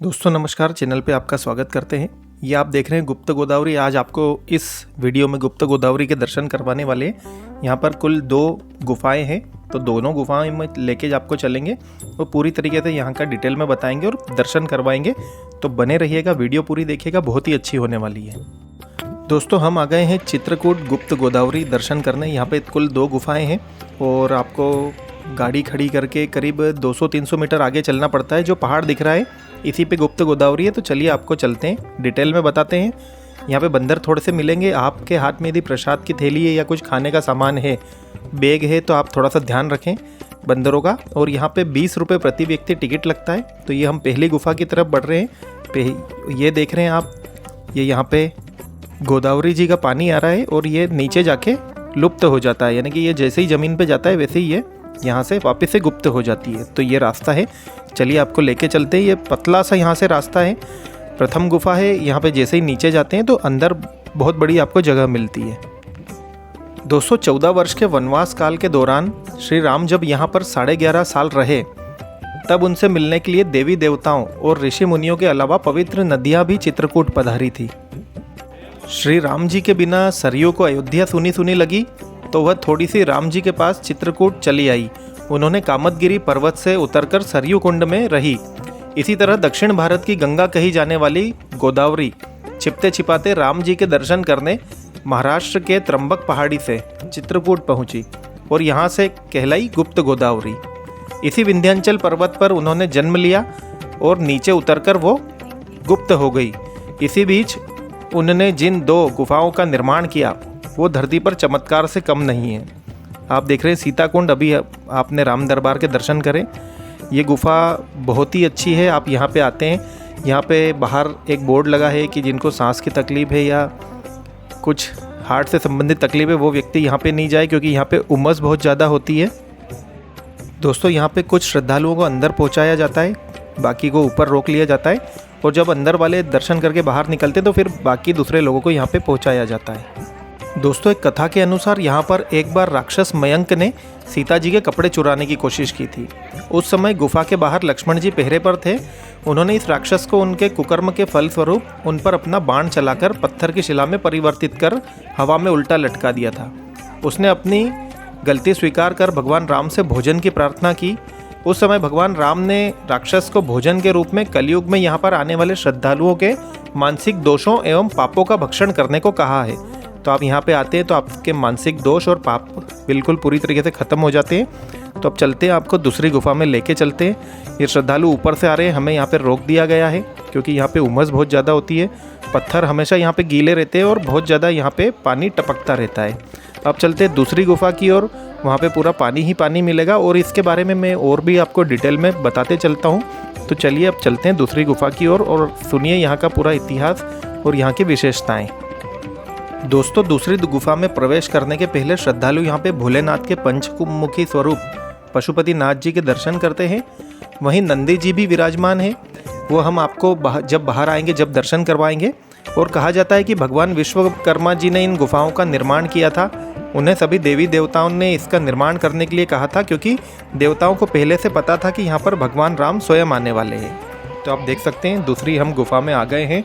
दोस्तों नमस्कार, चैनल पे आपका स्वागत करते हैं। ये आप देख रहे हैं गुप्त गोदावरी। आज आपको इस वीडियो में गुप्त गोदावरी के दर्शन करवाने वाले हैं। यहाँ पर कुल 2 गुफाएं हैं, तो दोनों गुफाएं में लेके आपको चलेंगे। वो पूरी तरीके से यहाँ का डिटेल में बताएंगे और दर्शन करवाएंगे। तो बने रहिएगा, वीडियो पूरी देखिएगा, बहुत ही अच्छी होने वाली है। दोस्तों हम आ गए हैं चित्रकूट गुप्त गोदावरी दर्शन करने। यहाँ पे कुल 2 गुफाएँ हैं और आपको गाड़ी खड़ी करके करीब 200-300 मीटर आगे चलना पड़ता है। जो पहाड़ दिख रहा है इसी पे गुप्त गोदावरी है। तो चलिए आपको चलते हैं, डिटेल में बताते हैं। यहाँ पे बंदर थोड़े से मिलेंगे। आपके हाथ में यदि प्रसाद की थैली है या कुछ खाने का सामान है, बैग है, तो आप थोड़ा सा ध्यान रखें बंदरों का। और यहाँ पे 20 रुपये प्रति व्यक्ति टिकट लगता है। तो ये हम पहली गुफा की तरफ बढ़ रहे हैं। ये देख रहे हैं आप, ये यहाँ पे गोदावरी जी का पानी आ रहा है और ये नीचे जाके लुप्त हो जाता है। यानी कि ये जैसे ही ज़मीन पे जाता है वैसे ही ये यहाँ से वापस से गुप्त हो जाती है। तो ये रास्ता है, चलिए आपको लेके चलते हैं। ये पतला सा यहाँ से रास्ता है। प्रथम गुफा है। यहाँ पे जैसे ही नीचे जाते हैं तो अंदर बहुत बड़ी आपको जगह मिलती है। 214 वर्ष के वनवास काल के दौरान श्री राम जब यहाँ पर 11.5 साल रहे, तब उनसे मिलने के लिए देवी देवताओं और ऋषि मुनियों के अलावा पवित्र नदियाँ भी चित्रकूट पधारी थी। श्री राम जी के बिना सरयू को अयोध्या सुनी सुनी लगी, तो वह थोड़ी सी राम जी के पास चित्रकूट चली आई। उन्होंने कामतगिरी पर्वत से उतरकर सरयू कुंड में रही। इसी तरह दक्षिण भारत की गंगा कही जाने वाली गोदावरी छिपते छिपाते राम जी के दर्शन करने महाराष्ट्र के त्रंबक पहाड़ी से चित्रकूट पहुंची और यहाँ से कहलाई गुप्त गोदावरी। इसी विंध्याचल पर्वत पर उन्होंने जन्म लिया और नीचे उतरकर वो गुप्त हो गई। इसी बीच उन्होंने जिन 2 गुफाओं का निर्माण किया वो धरती पर चमत्कार से कम नहीं है। आप देख रहे हैं सीता कुंड, अभी आपने राम दरबार के दर्शन करें। ये गुफा बहुत ही अच्छी है। आप यहाँ पे आते हैं, यहाँ पे बाहर एक बोर्ड लगा है कि जिनको सांस की तकलीफ़ है या कुछ हार्ट से संबंधित तकलीफ है वो व्यक्ति यहाँ पे नहीं जाए, क्योंकि यहाँ पे उमस बहुत ज़्यादा होती है। दोस्तों यहाँ पे कुछ श्रद्धालुओं को अंदर पहुँचाया जाता है, बाकी को ऊपर रोक लिया जाता है। और जब अंदर वाले दर्शन करके बाहर निकलते तो फिर बाकी दूसरे लोगों को यहाँ पे पहुँचाया जाता है। दोस्तों एक कथा के अनुसार यहाँ पर एक बार राक्षस मयंक ने सीता जी के कपड़े चुराने की कोशिश की थी। उस समय गुफा के बाहर लक्ष्मण जी पहरे पर थे। उन्होंने इस राक्षस को उनके कुकर्म के फलस्वरूप उन पर अपना बाण चलाकर पत्थर की शिला में परिवर्तित कर हवा में उल्टा लटका दिया था। उसने अपनी गलती स्वीकार कर भगवान राम से भोजन की प्रार्थना की। उस समय भगवान राम ने राक्षस को भोजन के रूप में कलयुग में यहाँ पर आने वाले श्रद्धालुओं के मानसिक दोषों एवं पापों का भक्षण करने को कहा है। तो आप यहाँ पे आते हैं तो आपके मानसिक दोष और पाप बिल्कुल पूरी तरीके से ख़त्म हो जाते हैं। तो अब चलते हैं, आपको दूसरी गुफा में लेके चलते हैं। ये श्रद्धालु ऊपर से आ रहे हैं, हमें यहाँ पे रोक दिया गया है क्योंकि यहाँ पे उमस बहुत ज़्यादा होती है। पत्थर हमेशा यहाँ पे गीले रहते हैं और बहुत ज़्यादा यहाँ पे पानी टपकता रहता है। अब चलते हैं दूसरी गुफा की ओर, वहाँ पे पूरा पानी ही पानी मिलेगा और इसके बारे में मैं और भी आपको डिटेल में बताते चलता हूँ। तो चलिए अब चलते हैं दूसरी गुफा की ओर और सुनिए यहाँ का पूरा इतिहास और यहाँ की विशेषताएँ। दोस्तों दूसरी गुफा में प्रवेश करने के पहले श्रद्धालु यहाँ पे भोलेनाथ के पंचमुखी स्वरूप पशुपति नाथ जी के दर्शन करते हैं। वहीं नंदी जी भी विराजमान है, वो हम आपको जब बाहर आएंगे जब दर्शन करवाएंगे। और कहा जाता है कि भगवान विश्वकर्मा जी ने इन गुफाओं का निर्माण किया था। उन्हें सभी देवी देवताओं ने इसका निर्माण करने के लिए कहा था, क्योंकि देवताओं को पहले से पता था कि यहाँ पर भगवान राम स्वयं आने वाले हैं। तो आप देख सकते हैं दूसरी हम गुफा में आ गए हैं।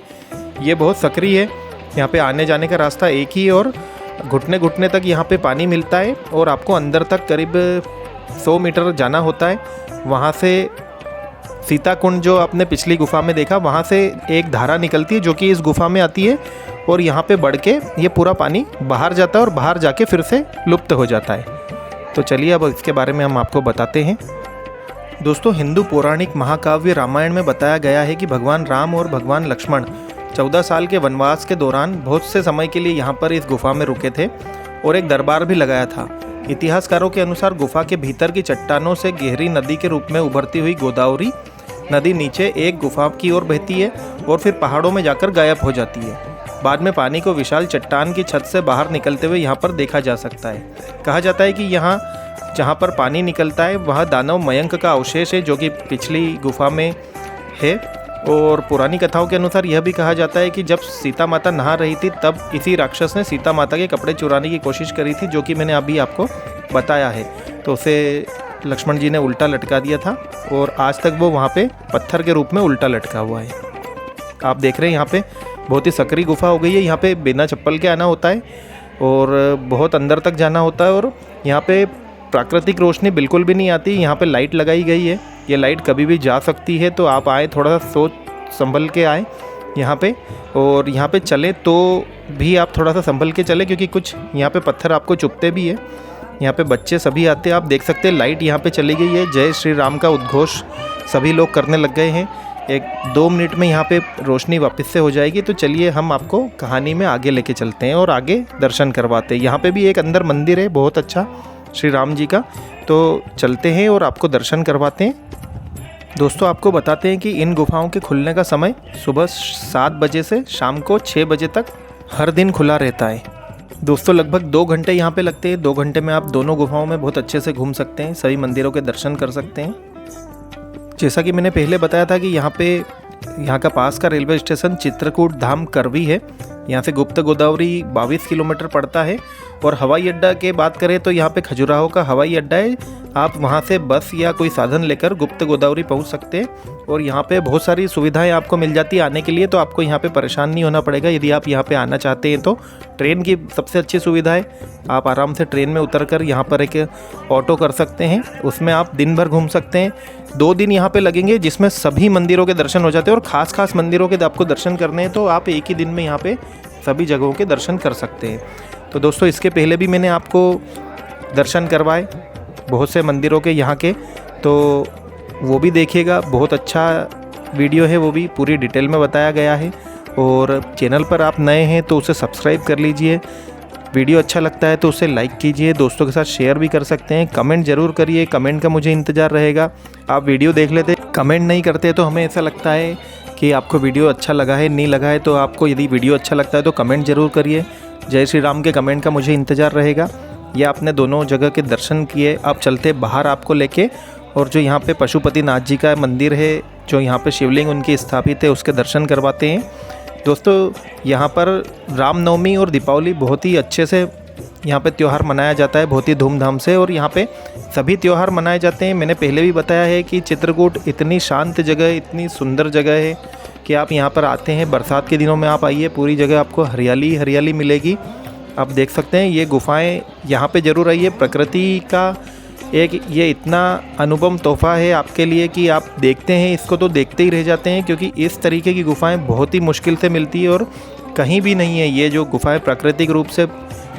ये बहुत सक्रिय है, यहाँ पे आने जाने का रास्ता एक ही है और घुटने घुटने तक यहाँ पे पानी मिलता है और आपको अंदर तक करीब 100 मीटर जाना होता है। वहाँ से सीता कुंड जो आपने पिछली गुफा में देखा, वहाँ से एक धारा निकलती है जो कि इस गुफा में आती है और यहाँ पे बढ़ के ये पूरा पानी बाहर जाता है और बाहर जाके फिर से लुप्त हो जाता है। तो चलिए अब इसके बारे में हम आपको बताते हैं। दोस्तों हिंदू पौराणिक महाकाव्य रामायण में बताया गया है कि भगवान राम और भगवान लक्ष्मण 14 साल के वनवास के दौरान बहुत से समय के लिए यहाँ पर इस गुफा में रुके थे और एक दरबार भी लगाया था। इतिहासकारों के अनुसार गुफा के भीतर की चट्टानों से गहरी नदी के रूप में उभरती हुई गोदावरी नदी नीचे एक गुफा की ओर बहती है और फिर पहाड़ों में जाकर गायब हो जाती है। बाद में पानी को विशाल चट्टान की छत से बाहर निकलते हुए यहाँ पर देखा जा सकता है। कहा जाता है कि यहाँ जहाँ पर पानी निकलता है वहाँ दानव मयंक का अवशेष है, जो कि पिछली गुफा में है। और पुरानी कथाओं के अनुसार यह भी कहा जाता है कि जब सीता माता नहा रही थी तब इसी राक्षस ने सीता माता के कपड़े चुराने की कोशिश करी थी, जो कि मैंने अभी आपको बताया है। तो उसे लक्ष्मण जी ने उल्टा लटका दिया था और आज तक वो वहाँ पे पत्थर के रूप में उल्टा लटका हुआ है। आप देख रहे हैं यहाँ पे बहुत ही सकरी गुफा हो गई है। यहाँ पे बिना चप्पल के आना होता है और बहुत अंदर तक जाना होता है और यहाँ पे प्राकृतिक रोशनी बिल्कुल भी नहीं आती। यहाँ पे लाइट लगाई गई है, ये लाइट कभी भी जा सकती है, तो आप आए थोड़ा सा सोच संभल के आए यहाँ पे। और यहाँ पे चले तो भी आप थोड़ा सा संभल के चले, क्योंकि कुछ यहाँ पे पत्थर आपको चुभते भी है। यहाँ पे बच्चे सभी आते हैं, आप देख सकते हैं लाइट यहाँ पे चली गई है। जय श्री राम का उद्घोष सभी लोग करने लग गए हैं। 1-2 मिनट में यहाँ पे रोशनी वापस से हो जाएगी। तो चलिए हम आपको कहानी में आगे लेके चलते हैं और आगे दर्शन करवाते हैं। यहाँ पे भी एक अंदर मंदिर है बहुत अच्छा श्री राम जी का, तो चलते हैं और आपको दर्शन करवाते हैं। दोस्तों आपको बताते हैं कि इन गुफाओं के खुलने का समय सुबह 7 बजे से शाम को 6 बजे तक हर दिन खुला रहता है। दोस्तों लगभग 2 घंटे यहाँ पे लगते हैं। 2 घंटे में आप दोनों गुफाओं में बहुत अच्छे से घूम सकते हैं, सभी मंदिरों के दर्शन कर सकते हैं। जैसा कि मैंने पहले बताया था कि यहाँ का पास का रेलवे स्टेशन चित्रकूट धाम करवी है। यहाँ से गुप्त गोदावरी 22 किलोमीटर पड़ता है। और हवाई अड्डा की बात करें तो यहाँ पे खजुराहो का हवाई अड्डा है, आप वहाँ से बस या कोई साधन लेकर गुप्त गोदावरी पहुँच सकते हैं। और यहाँ पे बहुत सारी सुविधाएं आपको मिल जाती है आने के लिए, तो आपको यहाँ पे परेशान नहीं होना पड़ेगा। यदि आप यहाँ पे आना चाहते हैं तो ट्रेन की सबसे अच्छी सुविधा है, आप आराम से ट्रेन में उतर कर यहाँ पर एक ऑटो कर सकते हैं, उसमें आप दिन भर घूम सकते हैं। 2 दिन यहाँ पे लगेंगे जिसमें सभी मंदिरों के दर्शन हो जाते हैं। और ख़ास मंदिरों के आपको दर्शन करने हैं तो आप एक ही दिन में यहाँ पे सभी जगहों के दर्शन कर सकते हैं। तो दोस्तों इसके पहले भी मैंने आपको दर्शन करवाए बहुत से मंदिरों के यहाँ के, तो वो भी देखिएगा, बहुत अच्छा वीडियो है, वो भी पूरी डिटेल में बताया गया है। और चैनल पर आप नए हैं तो उसे सब्सक्राइब कर लीजिए, वीडियो अच्छा लगता है तो उसे लाइक कीजिए, दोस्तों के साथ शेयर भी कर सकते हैं। कमेंट ज़रूर करिए, कमेंट का मुझे इंतज़ार रहेगा। आप वीडियो देख लेते कमेंट नहीं करते तो हमें ऐसा लगता है कि आपको वीडियो अच्छा लगा है, नहीं लगा है। तो आपको यदि वीडियो अच्छा लगता है तो कमेंट ज़रूर करिए। जय श्री राम के कमेंट का मुझे इंतज़ार रहेगा। ये आपने दोनों जगह के दर्शन किए, आप चलते बाहर आपको लेके, और जो यहाँ पे पशुपतिनाथ जी का मंदिर है, जो यहाँ पे शिवलिंग उनकी स्थापित है, उसके दर्शन करवाते हैं। दोस्तों यहाँ पर रामनवमी और दीपावली बहुत ही अच्छे से यहाँ पे त्यौहार मनाया जाता है, बहुत ही धूमधाम से। और यहाँ पे सभी त्यौहार मनाए जाते हैं। मैंने पहले भी बताया है कि चित्रकूट इतनी शांत जगह, इतनी सुंदर जगह है कि आप यहाँ पर आते हैं, बरसात के दिनों में आप आइए, पूरी जगह आपको हरियाली हरियाली मिलेगी। आप देख सकते हैं ये गुफाएं, यहाँ पे ज़रूर आइए। प्रकृति का एक ये इतना अनुपम तोहफ़ा है आपके लिए कि आप देखते हैं इसको तो देखते ही रह जाते हैं, क्योंकि इस तरीके की गुफाएं बहुत ही मुश्किल से मिलती है और कहीं भी नहीं है। ये जो गुफाएं प्राकृतिक रूप से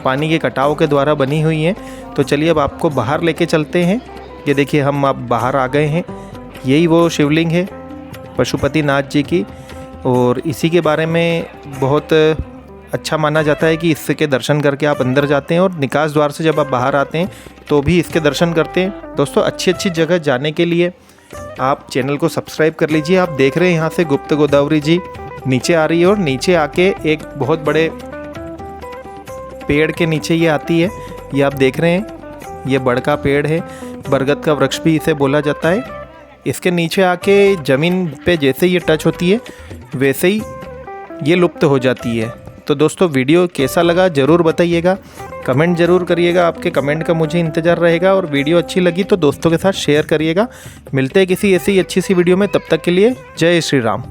पानी के कटाव के द्वारा बनी हुई हैं। तो चलिए अब आपको बाहर लेके चलते हैं। ये देखिए हम अब बाहर आ गए हैं, यही वो शिवलिंग है पशुपतिनाथ जी की, और इसी के बारे में बहुत अच्छा माना जाता है कि इसके दर्शन करके आप अंदर जाते हैं और निकास द्वार से जब आप बाहर आते हैं तो भी इसके दर्शन करते हैं। दोस्तों अच्छी जगह जाने के लिए आप चैनल को सब्सक्राइब कर लीजिए। आप देख रहे हैं यहाँ से गुप्त गोदावरी जी नीचे आ रही है और नीचे आके एक बहुत बड़े पेड़ के नीचे ये आती है। ये आप देख रहे हैं, ये बड़ का पेड़ है, बरगद का वृक्ष भी इसे बोला जाता है। इसके नीचे आके ज़मीन पे जैसे ये टच होती है वैसे ही ये लुप्त हो जाती है। तो दोस्तों वीडियो कैसा लगा ज़रूर बताइएगा, कमेंट ज़रूर करिएगा, आपके कमेंट का मुझे इंतज़ार रहेगा। और वीडियो अच्छी लगी तो दोस्तों के साथ शेयर करिएगा। मिलते हैं किसी ऐसी अच्छी सी वीडियो में, तब तक के लिए जय श्री राम।